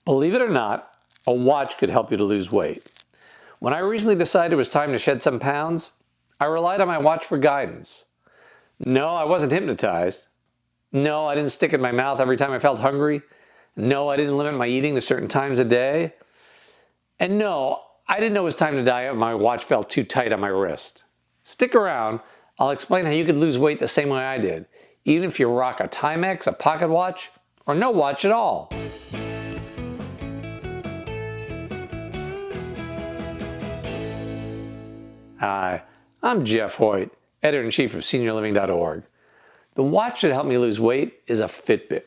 Believe it or not, a watch could help you to lose weight. When I recently decided it was time to shed some pounds, I relied on my watch for guidance. No, I wasn't hypnotized. No, I didn't stick it in my mouth every time I felt hungry. No, I didn't limit my eating to certain times a day. And no, I didn't know it was time to diet when my watch felt too tight on my wrist. Stick around, I'll explain how you could lose weight the same way I did, even if you rock a Timex, a pocket watch, or no watch at all. Hi, I'm Jeff Hoyt, Editor-in-Chief of SeniorLiving.Org. The watch that helped me lose weight is a Fitbit.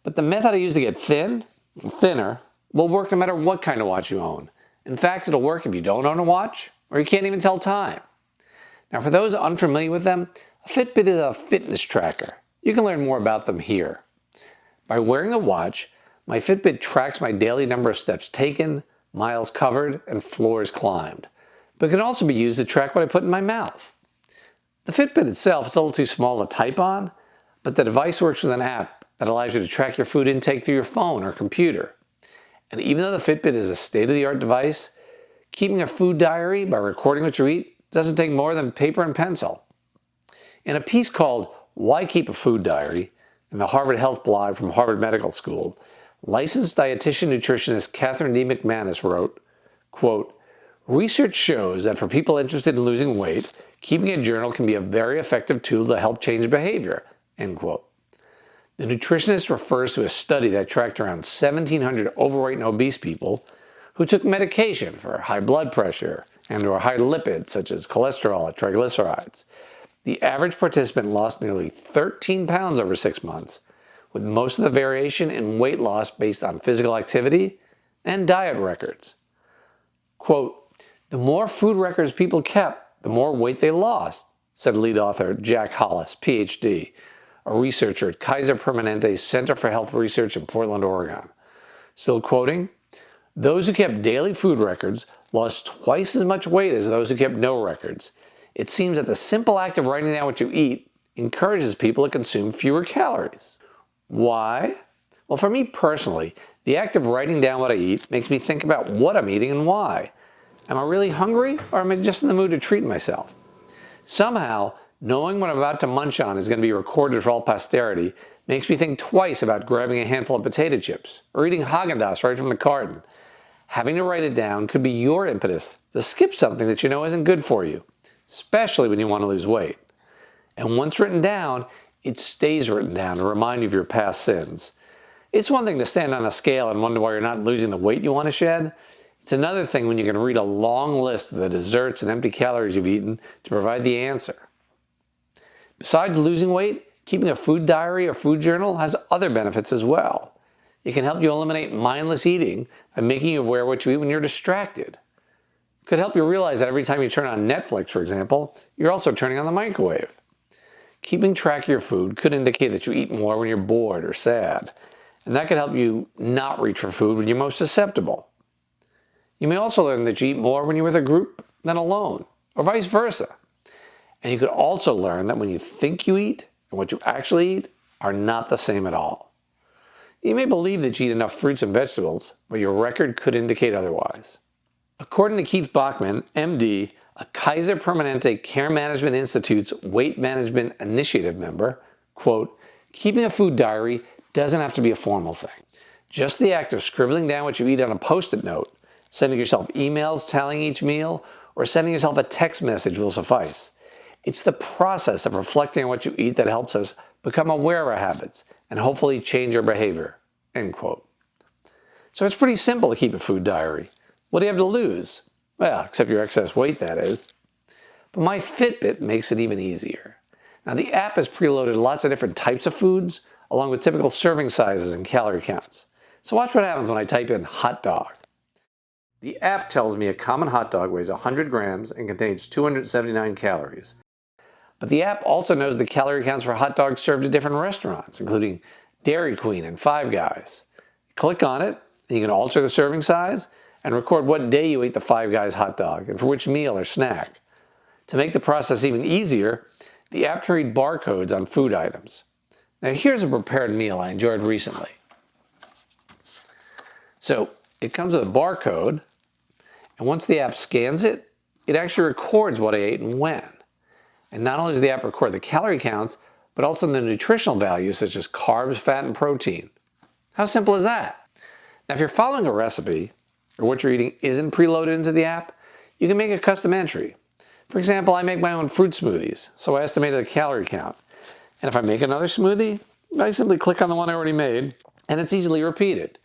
But the method I use to get thinner, will work no matter what kind of watch you own. In fact, it'll work if you don't own a watch, or you can't even tell time. Now, for those unfamiliar with them, a Fitbit is a fitness tracker. You can learn more about them here. By wearing the watch, my Fitbit tracks my daily number of steps taken, miles covered, and floors climbed. But it can also be used to track what I put in my mouth. The Fitbit itself is a little too small to type on, but the device works with an app that allows you to track your food intake through your phone or computer. And even though the Fitbit is a state-of-the-art device, keeping a food diary by recording what you eat doesn't take more than paper and pencil. In a piece called Why Keep a Food Diary in the Harvard Health blog from Harvard Medical School, licensed dietitian nutritionist Catherine D. McManus wrote, quote, "Research shows that for people interested in losing weight, keeping a journal can be a very effective tool to help change behavior," end quote. The nutritionist refers to a study that tracked around 1,700 overweight and obese people who took medication for high blood pressure and/or high lipids such as cholesterol or triglycerides. The average participant lost nearly 13 pounds over 6 months, with most of the variation in weight loss based on physical activity and diet records. Quote, "The more food records people kept, the more weight they lost," said lead author Jack Hollis, PhD, a researcher at Kaiser Permanente's Center for Health Research in Portland, Oregon. Still quoting, "Those who kept daily food records lost twice as much weight as those who kept no records. It seems that the simple act of writing down what you eat encourages people to consume fewer calories." Why? Well, for me personally, the act of writing down what I eat makes me think about what I'm eating and why. Am I really hungry, or am I just in the mood to treat myself? Somehow, knowing what I'm about to munch on is going to be recorded for all posterity makes me think twice about grabbing a handful of potato chips or eating Haagen-Dazs right from the carton. Having to write it down could be your impetus to skip something that you know isn't good for you, especially when you want to lose weight. And once written down, it stays written down to remind you of your past sins. It's one thing to stand on a scale and wonder why you're not losing the weight you want to shed. It's another thing when you can read a long list of the desserts and empty calories you've eaten to provide the answer. Besides losing weight, keeping a food diary or food journal has other benefits as well. It can help you eliminate mindless eating by making you aware of what you eat when you're distracted. It could help you realize that every time you turn on Netflix, for example, you're also turning on the microwave. Keeping track of your food could indicate that you eat more when you're bored or sad, and that could help you not reach for food when you're most susceptible. You may also learn that you eat more when you're with a group than alone, or vice versa. And you could also learn that when you think you eat and what you actually eat are not the same at all. You may believe that you eat enough fruits and vegetables, but your record could indicate otherwise. According to Keith Bachman, MD, a Kaiser Permanente Care Management Institute's Weight Management Initiative member, quote, "Keeping a food diary doesn't have to be a formal thing. Just the act of scribbling down what you eat on a Post-it note, sending yourself emails telling each meal, or sending yourself a text message will suffice. It's the process of reflecting on what you eat that helps us become aware of our habits and hopefully change our behavior," end quote. So it's pretty simple to keep a food diary. What do you have to lose? Well, except your excess weight, that is. But my Fitbit makes it even easier. Now, the app has preloaded lots of different types of foods, along with typical serving sizes and calorie counts. So watch what happens when I type in hot dog. The app tells me a common hot dog weighs 100 grams and contains 279 calories. But the app also knows the calorie counts for hot dogs served at different restaurants, including Dairy Queen and Five Guys. Click on it, and you can alter the serving size and record what day you ate the Five Guys hot dog and for which meal or snack. To make the process even easier, the app can read barcodes on food items. Now here's a prepared meal I enjoyed recently. So it comes with a barcode, and once the app scans it, it actually records what I ate and when. And not only does the app record the calorie counts, but also the nutritional values such as carbs, fat, and protein. How simple is that? Now, if you're following a recipe, or what you're eating isn't preloaded into the app, you can make a custom entry. For example, I make my own fruit smoothies, so I estimated the calorie count. And if I make another smoothie, I simply click on the one I already made, and it's easily repeated.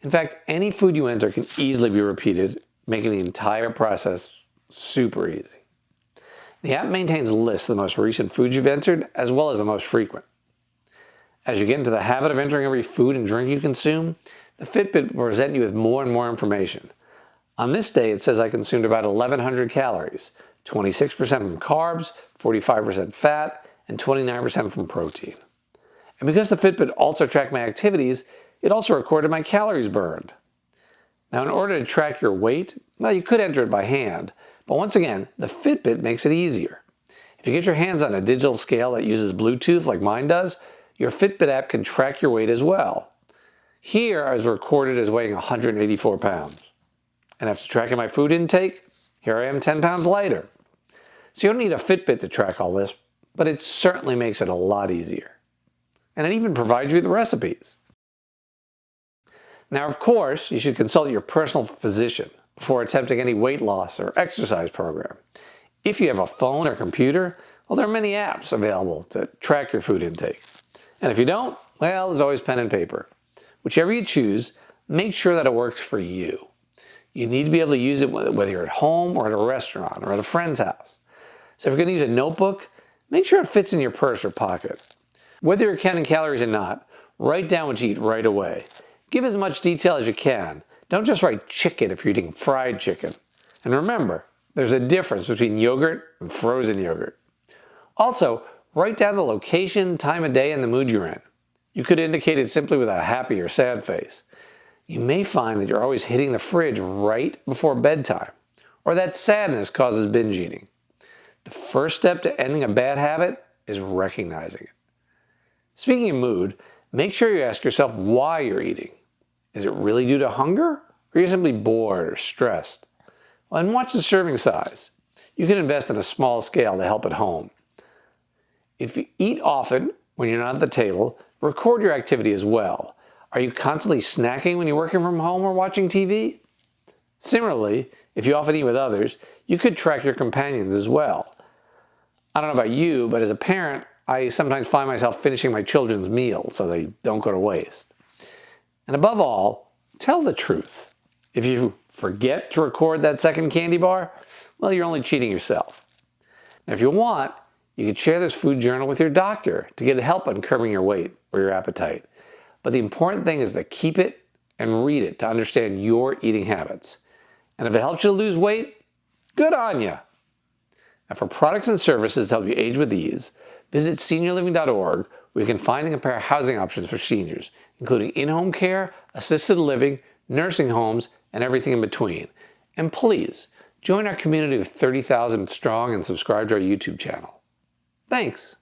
In fact, any food you enter can easily be repeated, making the entire process super easy. The app maintains lists of the most recent foods you've entered, as well as the most frequent. As you get into the habit of entering every food and drink you consume, the Fitbit will present you with more and more information. On this day, it says I consumed about 1,100 calories, 26% from carbs, 45% fat, and 29% from protein. And because the Fitbit also tracked my activities, it also recorded my calories burned. Now, in order to track your weight, well, you could enter it by hand, but once again, the Fitbit makes it easier. If you get your hands on a digital scale that uses Bluetooth like mine does, your Fitbit app can track your weight as well. Here, I was recorded as weighing 184 pounds. And after tracking my food intake, here I am 10 pounds lighter. So you don't need a Fitbit to track all this, but it certainly makes it a lot easier. And it even provides you with recipes. Now, of course, you should consult your personal physician before attempting any weight loss or exercise program. If you have a phone or computer, well, there are many apps available to track your food intake. And if you don't, well, there's always pen and paper. Whichever you choose, make sure that it works for you. You need to be able to use it whether you're at home or at a restaurant or at a friend's house. So if you're going to use a notebook, make sure it fits in your purse or pocket. Whether you're counting calories or not, write down what you eat right away. Give as much detail as you can. Don't just write chicken if you're eating fried chicken. And remember, there's a difference between yogurt and frozen yogurt. Also, write down the location, time of day, and the mood you're in. You could indicate it simply with a happy or sad face. You may find that you're always hitting the fridge right before bedtime, or that sadness causes binge eating. The first step to ending a bad habit is recognizing it. Speaking of mood, make sure you ask yourself why you're eating. Is it really due to hunger, or are you simply bored or stressed? Well, and watch the serving size. You can invest in a small scale to help at home. If you eat often when you're not at the table, record your activity as well. Are you constantly snacking when you're working from home or watching TV? Similarly, if you often eat with others, you could track your companions as well. I don't know about you, but as a parent, I sometimes find myself finishing my children's meals so they don't go to waste. And above all, tell the truth. If you forget to record that second candy bar, well, you're only cheating yourself. Now, if you want, you can share this food journal with your doctor to get help on curbing your weight or your appetite. But the important thing is to keep it and read it to understand your eating habits. And if it helps you lose weight, good on you. Now, for products and services to help you age with ease, visit SeniorLiving.org, where you can find and compare housing options for seniors, including in-home care, assisted living, nursing homes, and everything in between. And please, join our community of 30,000 strong and subscribe to our YouTube channel. Thanks.